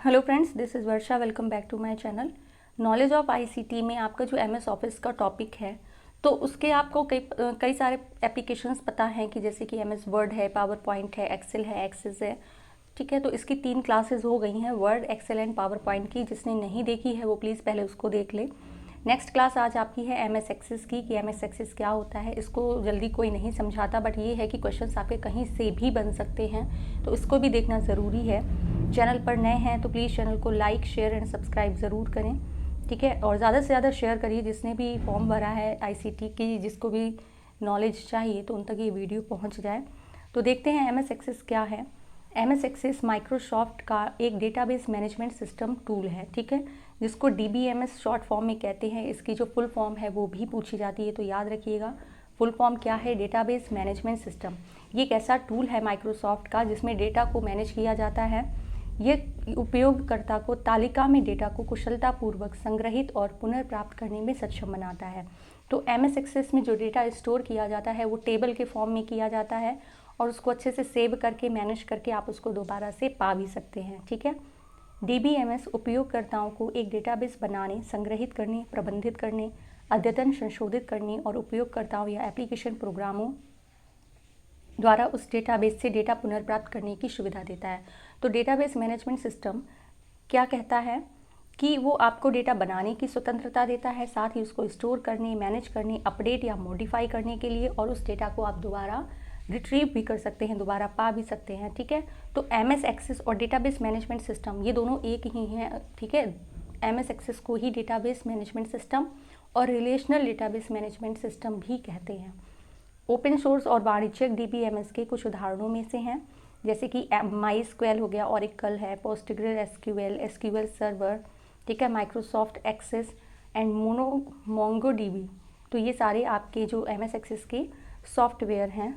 Hello friends, this is Varsha. Welcome back to my channel. Knowledge of ICT में आपका जो MS office का topic है, तो उसके आपको कई सारे एप्लीकेशंस पता हैं कि जैसे कि एमएस वर्ड है, पावर पॉइंट है, एक्सेल है, एक्सेस है। ठीक है, तो इसकी 3 क्लासेस हो गई हैं, Word, Excel and PowerPoint की। जिसने नहीं देखी है वो प्लीज़ पहले उसको देख ले। नेक्स्ट क्लास आज आपकी है एमएस एक्सेस की, कि एमएस एक्सेस क्या होता है। इसको जल्दी कोई नहीं समझाता, बट ये है कि क्वेश्चंस आपके कहीं से भी बन सकते हैं, तो इसको भी देखना ज़रूरी है। चैनल पर नए हैं तो प्लीज़ चैनल को लाइक, शेयर एंड सब्सक्राइब ज़रूर करें। ठीक है, और ज़्यादा से ज़्यादा शेयर करिए। जिसने भी फॉर्म भरा है आईसीटी की, जिसको भी नॉलेज चाहिए, तो उन तक ये वीडियो पहुँच जाए। तो देखते हैं एमएस एक्सेस क्या है। एमएस एक्सेस माइक्रोसॉफ्ट का एक डेटाबेस मैनेजमेंट सिस्टम टूल है। ठीक है, जिसको डीबीएमएस शॉर्ट फॉर्म में कहते हैं। इसकी जो फुल फॉर्म है वो भी पूछी जाती है, तो याद रखिएगा फुल फॉर्म क्या है। डेटाबेस मैनेजमेंट सिस्टम ये एक ऐसा टूल है माइक्रोसॉफ्ट का जिसमें डेटा को मैनेज किया जाता है। ये उपयोगकर्ता को तालिका में डेटा को कुशलतापूर्वक संग्रहित और पुनर्प्राप्त करने में सक्षम बनाता है। तो एमएस एक्सेस में जो डेटा स्टोर किया जाता है वो टेबल के फॉर्म में किया जाता है, और उसको अच्छे से सेव करके मैनेज करके आप उसको दोबारा से पा भी सकते हैं। ठीक है, डीबीएमएस उपयोगकर्ताओं को एक डेटाबेस बनाने, संग्रहित करने, प्रबंधित करने, अद्यतन संशोधित करने और उपयोगकर्ताओं या एप्लीकेशन प्रोग्रामों द्वारा उस डेटाबेस से डेटा पुनर्प्राप्त करने की सुविधा देता है। तो डेटाबेस मैनेजमेंट सिस्टम क्या कहता है कि वो आपको डेटा बनाने की स्वतंत्रता देता है, साथ ही उसको स्टोर करने, मैनेज करने, अपडेट या मॉडिफाई करने के लिए, और उस डेटा को आप दोबारा रिट्रीव भी कर सकते हैं, दोबारा पा भी सकते हैं। ठीक है, तो एमएस एक्सेस और डेटाबेस मैनेजमेंट सिस्टम ये दोनों एक ही हैं। ठीक है, एमएस एक्सेस को ही डेटाबेस मैनेजमेंट सिस्टम और रिलेशनल डेटाबेस मैनेजमेंट सिस्टम भी कहते हैं। ओपन सोर्स और वाणिज्यिक डीबीएमएस के कुछ उदाहरणों में से हैं, जैसे कि माइस्क्वेल हो गया, ओरेकल है, पोस्टग्रेल एसक्यूएल, एसक्यूएल सर्वर। ठीक है, माइक्रोसॉफ्ट एक्सेस एंड मोंगोडीबी। तो ये सारे आपके जो एमएस एक्सेस के सॉफ्टवेयर हैं,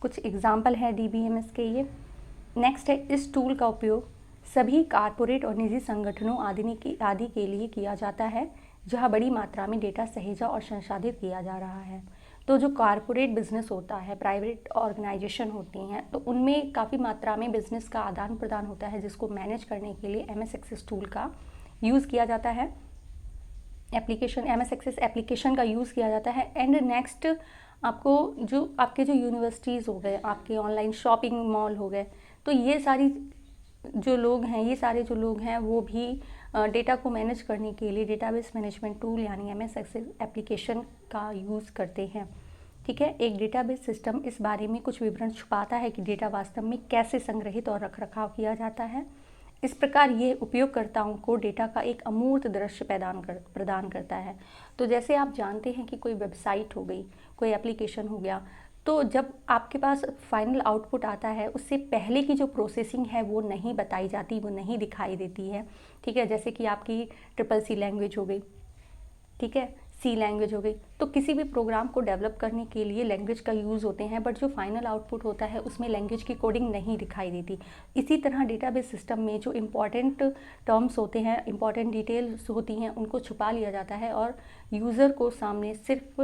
कुछ एग्जाम्पल है डीबीएमएस के ये। नेक्स्ट है, इस टूल का उपयोग सभी कारपोरेट और निजी संगठनों आदि के लिए किया जाता है जहां बड़ी मात्रा में डेटा सहेजा और संसाधित किया जा रहा है। तो जो कारपोरेट बिजनेस होता है, प्राइवेट ऑर्गेनाइजेशन होती हैं, तो उनमें काफ़ी मात्रा में बिजनेस का आदान प्रदान होता है, जिसको मैनेज करने के लिए एमएस एक्सेस टूल का यूज़ किया जाता है। एप्लीकेशन, एमएस एक्सेस एप्लीकेशन का यूज़ किया जाता है। एंड नेक्स्ट, आपको जो आपके जो यूनिवर्सिटीज़ हो गए, आपके ऑनलाइन शॉपिंग मॉल हो गए, तो ये सारी जो लोग हैं, ये सारे जो लोग हैं वो भी डेटा को मैनेज करने के लिए डेटाबेस मैनेजमेंट टूल यानी एमएस एक्सेस एप्लीकेशन का यूज़ करते हैं। ठीक है, एक डेटाबेस सिस्टम इस बारे में कुछ विवरण छुपाता है कि डेटा वास्तव में कैसे संग्रहित और रखरखाव किया जाता है। इस प्रकार ये उपयोगकर्ताओं को डेटा का एक अमूर्त दृश्य प्रदान करता है। तो जैसे आप जानते हैं कि कोई वेबसाइट हो गई, कोई एप्लीकेशन हो गया, तो जब आपके पास फाइनल आउटपुट आता है, उससे पहले की जो प्रोसेसिंग है वो नहीं बताई जाती, वो नहीं दिखाई देती है। ठीक है, जैसे कि आपकी CCC लैंग्वेज हो गई, ठीक है, सी लैंग्वेज हो गई। तो किसी भी प्रोग्राम को डेवलप करने के लिए लैंग्वेज का यूज़ होते हैं, बट जो फाइनल आउटपुट होता है उसमें लैंग्वेज की कोडिंग नहीं दिखाई देती। इसी तरह डेटाबेस सिस्टम में जो इम्पॉर्टेंट टर्म्स होते हैं, इम्पॉर्टेंट डिटेल्स होती हैं, उनको छुपा लिया जाता है और यूज़र को सामने सिर्फ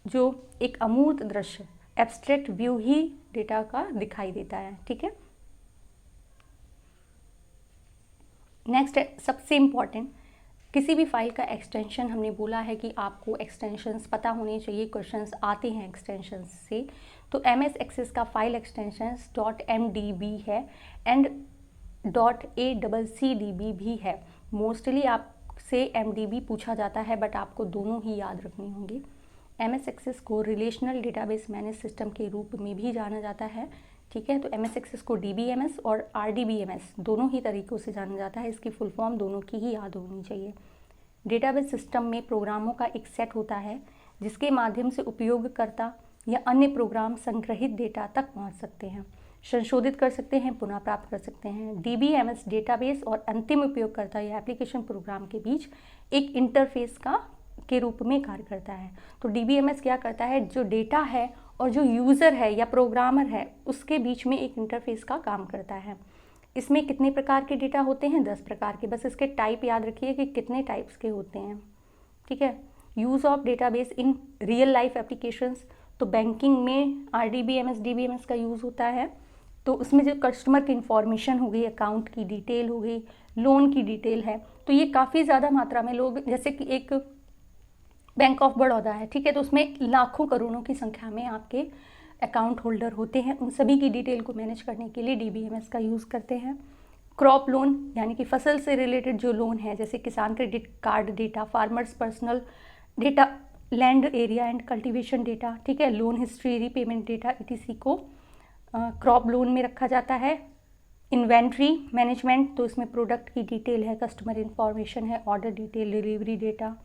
जो एक अमूर्त दृश्य, एब्स्ट्रैक्ट व्यू ही डेटा का दिखाई देता है। ठीक है, नेक्स्ट है सबसे इम्पॉर्टेंट, किसी भी फाइल का एक्सटेंशन। हमने बोला है कि आपको एक्सटेंशंस पता होने चाहिए, क्वेश्चंस आते हैं एक्सटेंशंस से। तो एमएस एक्सेस का फाइल एक्सटेंशंस .mdb है एंड .acdb भी है। मोस्टली आपसे mdb पूछा जाता है, बट आपको दोनों ही याद रखने होंगे। एमएस एक्सेस को रिलेशनल डेटाबेस मैनेज सिस्टम के रूप में भी जाना जाता है। ठीक है, तो एमएस एक्सेस को डीबीएमएस और आरडीबीएमएस दोनों ही तरीक़ों से जाना जाता है। इसकी फुल फॉर्म दोनों की ही याद होनी चाहिए। डेटाबेस सिस्टम में प्रोग्रामों का एक सेट होता है जिसके माध्यम से उपयोगकर्ता या अन्य प्रोग्राम संग्रहित डेटा तक पहुंच सकते हैं, संशोधित कर सकते हैं, पुनः प्राप्त कर सकते हैं। डीबीएमएस डेटाबेस और अंतिम उपयोगकर्ता या एप्लीकेशन प्रोग्राम के बीच एक इंटरफेस के रूप में कार्य करता है। तो डीबीएमएस क्या करता है, जो डेटा है और जो यूज़र है या प्रोग्रामर है उसके बीच में एक इंटरफेस का काम करता है। इसमें कितने प्रकार के डेटा होते हैं? 10 प्रकार के। बस इसके टाइप याद रखिए कि कितने टाइप्स के होते हैं। ठीक है, use of database in real life applications. तो बैंकिंग में आरडीबीएमएस डीबीएमएस का यूज़ होता है। तो उसमें जो कस्टमर की इंफॉर्मेशन हो गई, अकाउंट की डिटेल हो गई, लोन की डिटेल है, तो ये काफ़ी ज़्यादा मात्रा में लोग, जैसे कि एक बैंक ऑफ बड़ौदा है, ठीक है, तो उसमें लाखों करोड़ों की संख्या में आपके अकाउंट होल्डर होते हैं। उन सभी की डिटेल को मैनेज करने के लिए DBMS का यूज़ करते हैं। क्रॉप लोन यानी कि फसल से रिलेटेड जो लोन है, जैसे किसान credit card data, farmers personal data, land area and cultivation data, ठीक है, loan history, repayment data etc को क्रॉप लोन में रखा जाता है। इन्वेंट्री मैनेजमेंट, तो इसमें प्रोडक्ट की डिटेल है, कस्टमर इंफॉर्मेशन है, ऑर्डर डिटेल, डिलीवरी डेटा,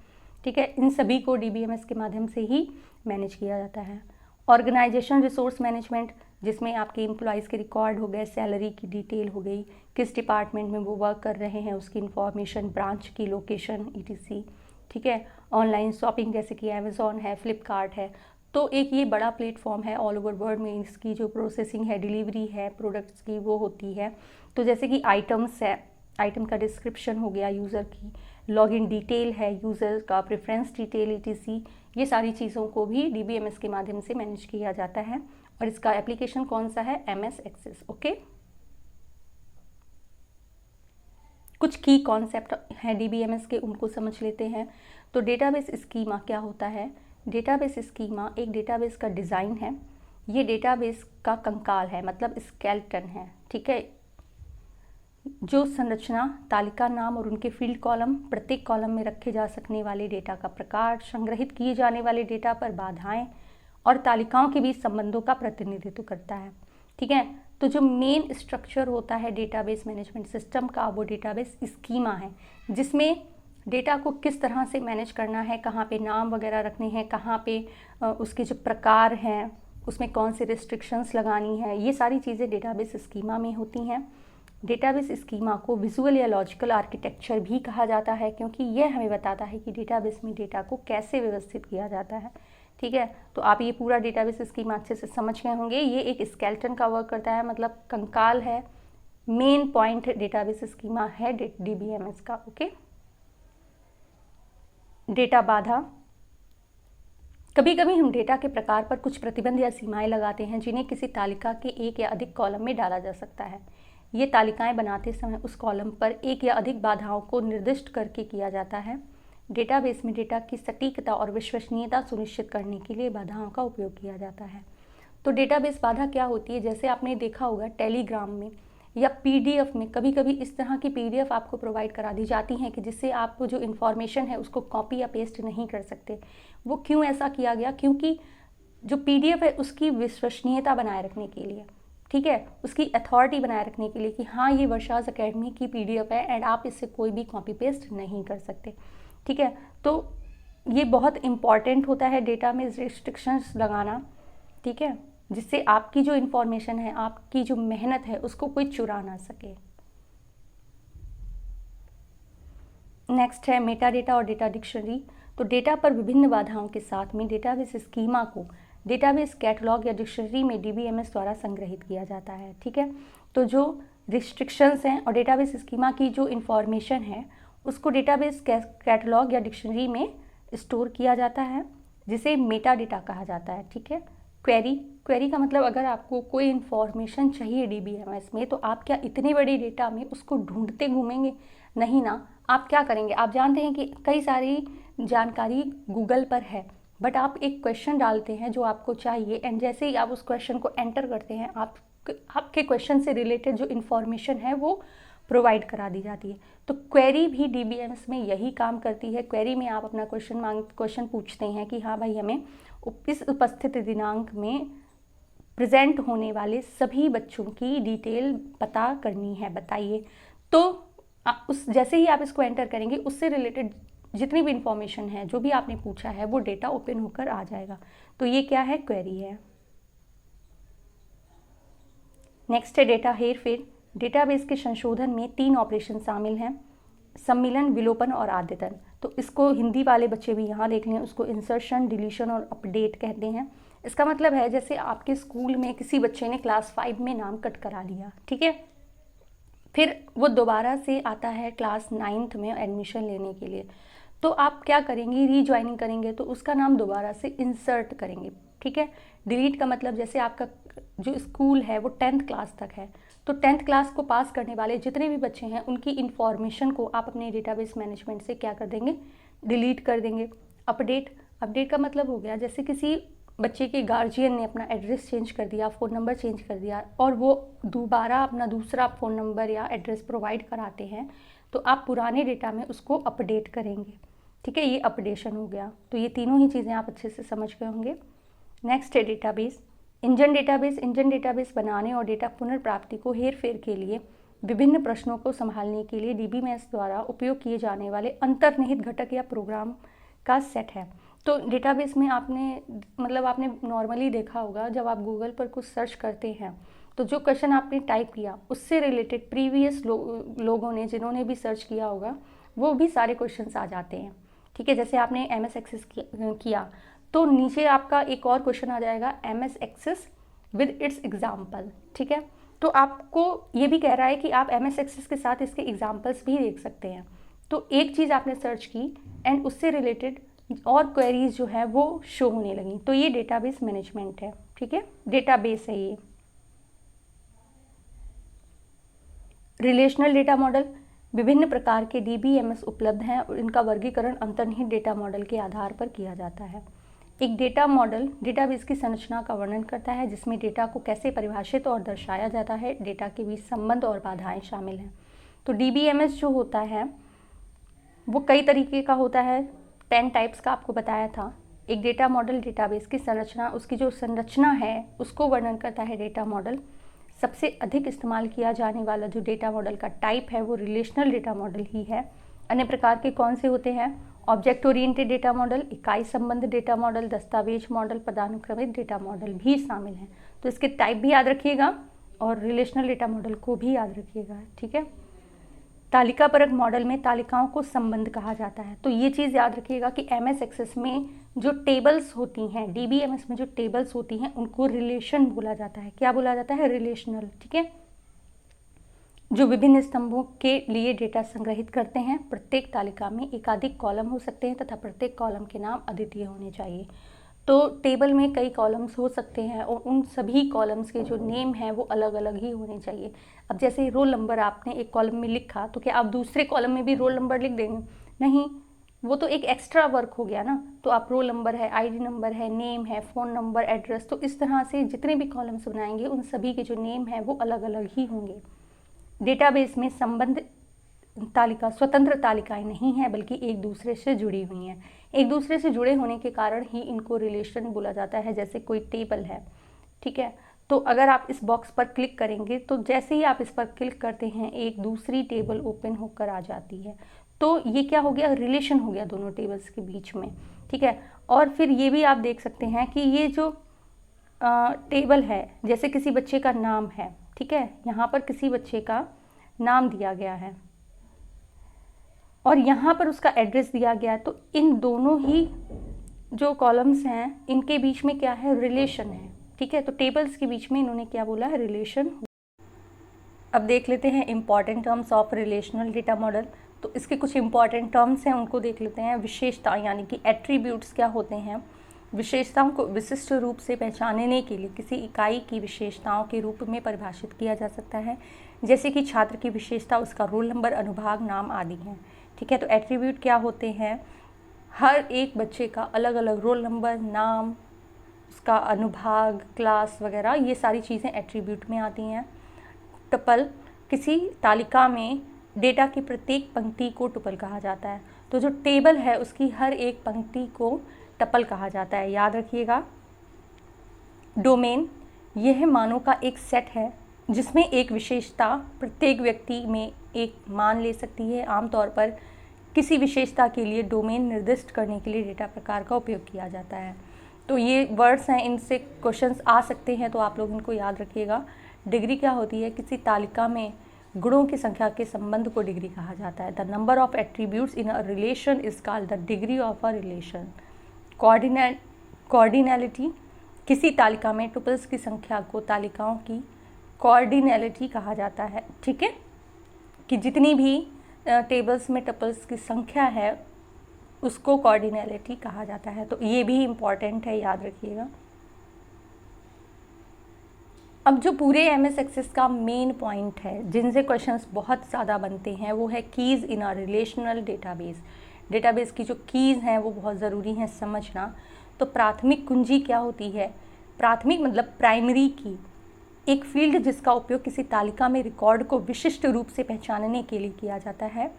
ठीक है, इन सभी को DBMS के माध्यम से ही मैनेज किया जाता है। ऑर्गेनाइजेशन रिसोर्स मैनेजमेंट, जिसमें आपके एम्प्लॉयज़ के रिकॉर्ड हो गए, सैलरी की डिटेल हो गई, किस डिपार्टमेंट में वो वर्क कर रहे हैं उसकी इन्फॉर्मेशन, ब्रांच की लोकेशन etc, ठीक है। ऑनलाइन शॉपिंग जैसे कि अमेज़ॉन है, फ्लिपकार्ट है, तो एक ये बड़ा प्लेटफॉर्म है ऑल ओवर वर्ल्ड में, इसकी जो प्रोसेसिंग है, डिलीवरी है प्रोडक्ट्स की, वो होती है। तो जैसे कि आइटम्स है, आइटम का डिस्क्रिप्शन हो गया, यूज़र की लॉगिन डिटेल है, यूज़र का प्रेफरेंस डिटेल etc, ये सारी चीज़ों को भी DBMS के माध्यम से मैनेज किया जाता है। और इसका एप्लीकेशन कौन सा है? MS access. ओके, कुछ की कॉन्सेप्ट हैं DBMS के, उनको समझ लेते हैं। तो डेटाबेस स्कीमा क्या होता है? डेटाबेस स्कीमा एक डेटाबेस का डिज़ाइन है। ये डेटाबेस का कंकाल है, मतलब स्केलेटन है, ठीक है। जो संरचना, तालिका नाम और उनके फील्ड कॉलम, प्रत्येक कॉलम में रखे जा सकने वाले डेटा का प्रकार, संग्रहित किए जाने वाले डेटा पर बाधाएं और तालिकाओं के बीच संबंधों का प्रतिनिधित्व करता है, ठीक है। तो जो मेन स्ट्रक्चर होता है डेटाबेस मैनेजमेंट सिस्टम का, वो डेटाबेस स्कीमा है, जिसमें डेटा को किस तरह से मैनेज करना है, कहाँ पे नाम वगैरह रखने हैं, कहाँ पे उसके जो प्रकार हैं, उसमें कौन से रिस्ट्रिक्शंस लगानी है, ये सारी चीज़ें डेटाबेस स्कीमा में होती हैं। डेटाबेस स्कीमा को विजुअल या लॉजिकल आर्किटेक्चर भी कहा जाता है, क्योंकि यह हमें बताता है कि डेटाबेस में डेटा को कैसे व्यवस्थित किया जाता है, ठीक है। तो आप ये पूरा डेटाबेस स्कीमा अच्छे से समझ गए होंगे। ये एक स्केलेटन का वर्क करता है, मतलब कंकाल है, मेन पॉइंट डेटाबेस स्कीमा है DBMS का। ओके, डेटा बाधा, कभी कभी हम डेटा के प्रकार पर कुछ प्रतिबंध या सीमाएं लगाते हैं, जिन्हें किसी तालिका के एक या अधिक कॉलम में डाला जा सकता है। ये तालिकाएं बनाते समय उस कॉलम पर एक या अधिक बाधाओं को निर्दिष्ट करके किया जाता है। डेटाबेस में डेटा की सटीकता और विश्वसनीयता सुनिश्चित करने के लिए बाधाओं का उपयोग किया जाता है। तो डेटाबेस बाधा क्या होती है? जैसे आपने देखा होगा टेलीग्राम में या PDF में, कभी कभी इस तरह की PDF आपको प्रोवाइड करा दी जाती हैं कि जिससे आप जो इन्फॉर्मेशन है उसको कॉपी या पेस्ट नहीं कर सकते। वो क्यों ऐसा किया गया? क्योंकि जो PDF है उसकी विश्वसनीयता बनाए रखने के लिए, ठीक है, उसकी अथॉरिटी बनाए रखने के लिए कि हाँ ये वर्षाज अकेडमी की PDF है एंड आप इससे कोई भी कॉपी पेस्ट नहीं कर सकते, ठीक है। तो ये बहुत इम्पॉर्टेंट होता है डेटा में रिस्ट्रिक्शंस लगाना, ठीक है, जिससे आपकी जो इन्फॉर्मेशन है, आपकी जो मेहनत है, उसको कोई चुरा ना सके। नेक्स्ट है मेटा डेटा और डेटा डिक्शनरी। तो डेटा पर विभिन्न बाधाओं के साथ में डेटाबेस स्कीमा को डेटाबेस कैटलॉग या डिक्शनरी में DBMS द्वारा संग्रहित किया जाता है, ठीक है। तो जो रिस्ट्रिक्शंस हैं और डेटाबेस स्कीमा की जो इन्फॉर्मेशन है उसको डेटाबेस कैटलॉग या डिक्शनरी में स्टोर किया जाता है, जिसे मेटा डेटा कहा जाता है, ठीक है। क्वेरी का मतलब अगर आपको कोई इन्फॉर्मेशन चाहिए DBMS में, तो आप क्या इतनी बड़ी डेटा में उसको ढूंढते घूमेंगे? नहीं ना। आप क्या करेंगे? आप जानते हैं कि कई सारी जानकारी गूगल पर है, बट आप एक क्वेश्चन डालते हैं जो आपको चाहिए एंड जैसे ही आप उस क्वेश्चन को एंटर करते हैं, आपके क्वेश्चन से रिलेटेड जो इन्फॉर्मेशन है वो प्रोवाइड करा दी जाती है। तो क्वेरी भी DBMS में यही काम करती है। क्वेरी में आप अपना क्वेश्चन पूछते हैं कि हाँ भाई, हमें इस उपस्थित दिनांक में प्रेजेंट होने वाले सभी बच्चों की डिटेल पता करनी है, बताइए। तो उस जैसे ही आप इसको एंटर करेंगे, उससे रिलेटेड जितनी भी इंफॉर्मेशन है, जो भी आपने पूछा है, वो डेटा ओपन होकर आ जाएगा। तो ये क्या है? क्वेरी है। नेक्स्ट है डेटा हेरफेर। डेटाबेस के संशोधन में 3 ऑपरेशन शामिल हैं: सम्मिलन, विलोपन और आद्यतन। तो इसको हिंदी वाले बच्चे भी यहाँ देख लें, उसको इंसर्शन, डिलीशन और अपडेट कहते हैं। इसका मतलब है जैसे आपके स्कूल में किसी बच्चे ने क्लास 5 में नाम कट करा लिया, ठीक है, फिर वो दोबारा से आता है क्लास 9th में एडमिशन लेने के लिए, तो आप क्या करेंगे? रीज्वाइनिंग करेंगे, तो उसका नाम दोबारा से इंसर्ट करेंगे, ठीक है। डिलीट का मतलब जैसे आपका जो स्कूल है वो 10th क्लास तक है। तो 10th क्लास को पास करने वाले जितने भी बच्चे हैं उनकी इन्फॉर्मेशन को आप अपने डेटाबेस मैनेजमेंट से क्या कर देंगे, डिलीट कर देंगे। अपडेट का मतलब हो गया जैसे किसी बच्चे के गार्जियन ने अपना एड्रेस चेंज कर दिया, फ़ोन नंबर चेंज कर दिया और वो दोबारा अपना दूसरा फ़ोन नंबर या एड्रेस प्रोवाइड कराते हैं, तो आप पुराने डेटा में उसको अपडेट करेंगे। ठीक है, ये अपडेशन हो गया। तो ये तीनों ही चीज़ें आप अच्छे से समझ गए होंगे। नेक्स्ट है डेटाबेस। इंजन डेटाबेस बनाने और डेटा पुनर्प्राप्ति को हेर फेर के लिए विभिन्न प्रश्नों को संभालने के लिए डीबीएमएस द्वारा उपयोग किए जाने वाले अंतर्निहित घटक या प्रोग्राम का सेट है। तो डेटाबेस में आपने नॉर्मली देखा होगा, जब आप गूगल पर कुछ सर्च करते हैं तो जो क्वेश्चन आपने टाइप किया उससे रिलेटेड प्रीवियस लोगों ने जिन्होंने भी सर्च किया होगा वो भी सारे क्वेश्चंस आ जाते हैं। ठीक है, जैसे आपने MS एक्सेस किया तो नीचे आपका एक और क्वेश्चन आ जाएगा MS Access with its example. ठीक है, तो आपको ये भी कह रहा है कि आप MS एक्सेस के साथ इसके एग्जाम्पल्स भी देख सकते हैं। तो एक चीज़ आपने सर्च की एंड उससे रिलेटेड और क्वेरीज जो है वो शो होने लगी, तो ये डेटाबेस मैनेजमेंट है। ठीक है, डेटाबेस है ये। Relational data model. विभिन्न प्रकार के DBMS उपलब्ध हैं और इनका वर्गीकरण अंतर्निहित डेटा मॉडल के आधार पर किया जाता है। एक डेटा मॉडल डेटाबेस की संरचना का वर्णन करता है जिसमें डेटा को कैसे परिभाषित और दर्शाया जाता है, डेटा के बीच संबंध और बाधाएं शामिल हैं। तो DBMS जो होता है वो कई तरीके का होता है, 10 टाइप्स का आपको बताया था। एक डेटा मॉडल डेटाबेस की संरचना, उसकी जो संरचना है उसको वर्णन करता है डेटा मॉडल। सबसे अधिक इस्तेमाल किया जाने वाला जो डेटा मॉडल का टाइप है वो रिलेशनल डेटा मॉडल ही है। अन्य प्रकार के कौन से होते हैं? ऑब्जेक्ट ओरिएंटेड डेटा मॉडल, इकाई संबंध डेटा मॉडल, दस्तावेज मॉडल, पदानुक्रमित डेटा मॉडल भी शामिल हैं। तो इसके टाइप भी याद रखिएगा और रिलेशनल डेटा मॉडल को भी याद रखिएगा। ठीक है, तालिकापरक मॉडल में तालिकाओं को संबंध कहा जाता है। तो ये चीज़ याद रखिएगा कि MS एक्सेस में जो टेबल्स होती हैं, DBMS में जो टेबल्स होती हैं उनको रिलेशन बोला जाता है। क्या बोला जाता है? रिलेशनल। ठीक है, जो विभिन्न स्तंभों के लिए डेटा संग्रहित करते हैं। प्रत्येक तालिका में एकाधिक कॉलम हो सकते हैं तथा प्रत्येक कॉलम के नाम अद्वितीय होने चाहिए। तो टेबल में कई कॉलम्स हो सकते हैं और उन सभी कॉलम्स के जो नेम हैं वो अलग अलग ही होने चाहिए। अब जैसे रोल नंबर आपने एक कॉलम में लिखा तो क्या आप दूसरे कॉलम में भी रोल नंबर लिख देंगे? नहीं, वो तो एक एक्स्ट्रा वर्क हो गया ना। तो आप रोल नंबर है, ID नंबर है, नेम है, फ़ोन नंबर, एड्रेस, तो इस तरह से जितने भी कॉलम्स बनाएंगे उन सभी के जो नेम है वो अलग अलग ही होंगे। डेटाबेस में संबंध तालिका स्वतंत्र तालिकाएं नहीं हैं बल्कि एक दूसरे से जुड़ी हुई हैं। एक दूसरे से जुड़े होने के कारण ही इनको रिलेशन बोला जाता है। जैसे कोई टेबल है, ठीक है, तो अगर आप इस बॉक्स पर क्लिक करेंगे तो जैसे ही आप इस पर क्लिक करते हैं एक दूसरी टेबल ओपन होकर आ जाती है। तो ये क्या हो गया? रिलेशन हो गया दोनों टेबल्स के बीच में। ठीक है, और फिर ये भी आप देख सकते हैं कि ये जो टेबल है, जैसे किसी बच्चे का नाम है, ठीक है, यहाँ पर किसी बच्चे का नाम दिया गया है और यहाँ पर उसका एड्रेस दिया गया है, तो इन दोनों ही जो कॉलम्स हैं इनके बीच में क्या है? रिलेशन है। ठीक है, तो टेबल्स के बीच में इन्होंने क्या बोला है? रिलेशन। अब देख लेते हैं important terms of relational data model. तो इसके कुछ इंपॉर्टेंट टर्म्स हैं, उनको देख लेते हैं। विशेषता यानी कि एट्रीब्यूट्स क्या होते हैं? विशेषताओं को विशिष्ट रूप से पहचानने के लिए किसी इकाई की विशेषताओं के रूप में परिभाषित किया जा सकता है। जैसे कि छात्र की विशेषता उसका रोल नंबर, अनुभाग, नाम आदि हैं। ठीक है, तो एट्रीब्यूट क्या होते हैं? हर एक बच्चे का अलग अलग रोल नंबर, नाम, उसका अनुभाग, क्लास वगैरह, ये सारी चीज़ें एट्रीब्यूट में आती हैं। टपल, किसी तालिका में डेटा की प्रत्येक पंक्ति को टुपल कहा जाता है। तो जो टेबल है उसकी हर एक पंक्ति को टपल कहा जाता है, याद रखिएगा। डोमेन, यह मानों का एक सेट है जिसमें एक विशेषता प्रत्येक व्यक्ति में एक मान ले सकती है। आमतौर पर किसी विशेषता के लिए डोमेन निर्दिष्ट करने के लिए डेटा प्रकार का उपयोग किया जाता है। तो ये वर्ड्स हैं, इनसे क्वेश्चंस आ सकते हैं, तो आप लोग इनको याद रखिएगा। डिग्री क्या होती है? किसी तालिका में गुणों की संख्या के संबंध को डिग्री कहा जाता है। The number of attributes in a relation is called the degree of a relation. Cardinality, किसी तालिका में टुपल्स की संख्या को तालिकाओं की कोऑर्डिनैलिटी कहा जाता है। ठीक है, कि जितनी भी टेबल्स में टुपल्स की संख्या है उसको कोऑर्डिनैलिटी कहा जाता है। तो ये भी इम्पॉर्टेंट है, याद रखिएगा। अब जो पूरे MS एक्सेस का मेन पॉइंट है, जिनसे क्वेश्चंस बहुत ज़्यादा बनते हैं, वो है कीज़ इन अ रिलेशनल डेटाबेस। डेटाबेस की जो कीज़ हैं वो बहुत ज़रूरी हैं समझना। तो प्राथमिक कुंजी क्या होती है? प्राथमिक मतलब प्राइमरी की, एक फील्ड जिसका उपयोग किसी तालिका में रिकॉर्ड को विशिष्ट रूप से पहचानने के लिए किया जाता है।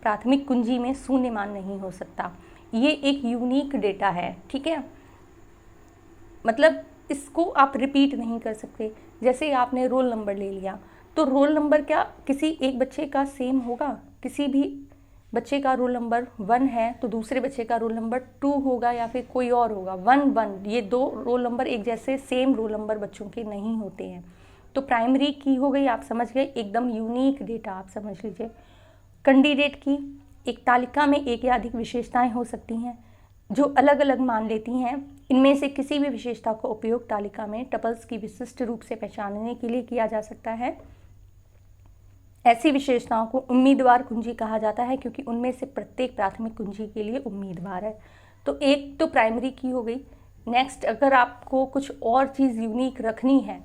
प्राथमिक कुंजी में शून्य मान नहीं हो सकता। ये एक यूनिक डेटा है, ठीक है, मतलब इसको आप रिपीट नहीं कर सकते। जैसे आपने रोल नंबर ले लिया, तो रोल नंबर क्या किसी एक बच्चे का सेम होगा? किसी भी बच्चे का रोल नंबर 1 है तो दूसरे बच्चे का रोल नंबर 2 होगा या फिर कोई और होगा। 1 1 ये 2 रोल नंबर एक जैसे सेम रोल नंबर बच्चों के नहीं होते हैं। तो प्राइमरी की हो गई, आप समझ गए, एकदम यूनिक डेटा आप समझ लीजिए। कैंडिडेट की, एक तालिका में एक या अधिक विशेषताएं हो सकती हैं जो अलग अलग मान लेती हैं। इनमें से किसी भी विशेषता का उपयोग तालिका में टपल्स की विशिष्ट रूप से पहचानने के लिए किया जा सकता है। ऐसी विशेषताओं को उम्मीदवार कुंजी कहा जाता है क्योंकि उनमें से प्रत्येक प्राथमिक कुंजी के लिए उम्मीदवार है। तो एक तो प्राइमरी की हो गई। नेक्स्ट, अगर आपको कुछ और चीज़ यूनिक रखनी है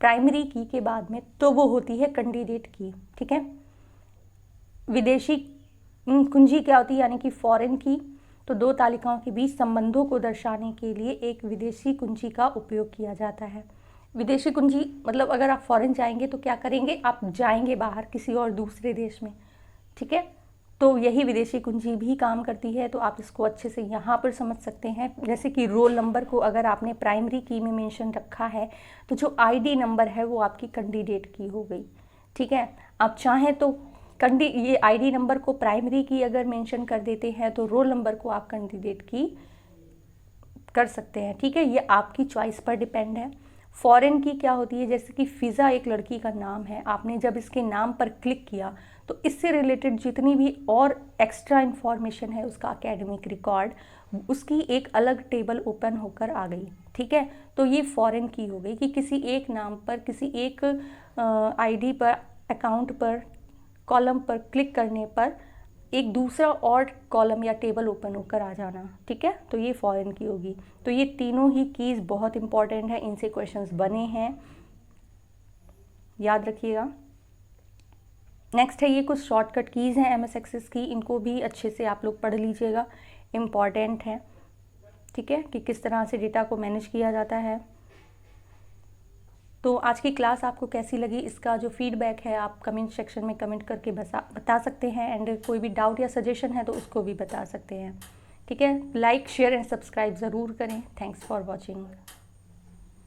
प्राइमरी की के बाद में, तो वो होती है कैंडिडेट की, ठीक है। विदेशी कुंजी क्या होती है, यानी कि फॉरेन की। तो दो तालिकाओं के बीच संबंधों को दर्शाने के लिए एक विदेशी कुंजी का उपयोग किया जाता है। विदेशी कुंजी मतलब अगर आप फॉरेन जाएंगे तो क्या करेंगे, आप जाएंगे बाहर किसी और दूसरे देश में, ठीक है, तो यही विदेशी कुंजी भी काम करती है। तो आप इसको अच्छे से यहाँ पर समझ सकते हैं। जैसे कि रोल नंबर को अगर आपने प्राइमरी की में मेंशन रखा है तो जो आईडी नंबर है वो आपकी कैंडिडेट की हो गई, ठीक है। आप चाहें तो ये आईडी नंबर को प्राइमरी की अगर मेंशन कर देते हैं तो रोल नंबर को आप कैंडिडेट की कर सकते हैं, ठीक है। ये आपकी चॉइस पर डिपेंड है। फॉरेन की क्या होती है, जैसे कि फ़िज़ा एक लड़की का नाम है, आपने जब इसके नाम पर क्लिक किया तो इससे रिलेटेड जितनी भी और एक्स्ट्रा इन्फॉर्मेशन है उसका एकेडमिक रिकॉर्ड, उसकी एक अलग टेबल ओपन होकर आ गई, ठीक है। तो ये फॉरेन की हो गई कि किसी एक नाम पर, किसी एक आईडी पर, अकाउंट पर, कॉलम पर क्लिक करने पर एक दूसरा और कॉलम या टेबल ओपन होकर आ जाना, ठीक है। तो ये फॉरेन की होगी। तो ये तीनों ही कीज़ बहुत इंपॉर्टेंट है, इनसे क्वेश्चंस बने हैं, याद रखिएगा। नेक्स्ट है ये कुछ शॉर्टकट कीज़ हैं MS एक्सेस की, इनको भी अच्छे से आप लोग पढ़ लीजिएगा, इम्पॉर्टेंट है, ठीक है, कि किस तरह से डेटा को मैनेज किया जाता है। तो आज की क्लास आपको कैसी लगी, इसका जो फीडबैक है आप कमेंट सेक्शन में कमेंट करके बता सकते हैं। एंड कोई भी डाउट या सजेशन है तो उसको भी बता सकते हैं, ठीक है। लाइक शेयर एंड सब्सक्राइब ज़रूर करें। Thanks for watching.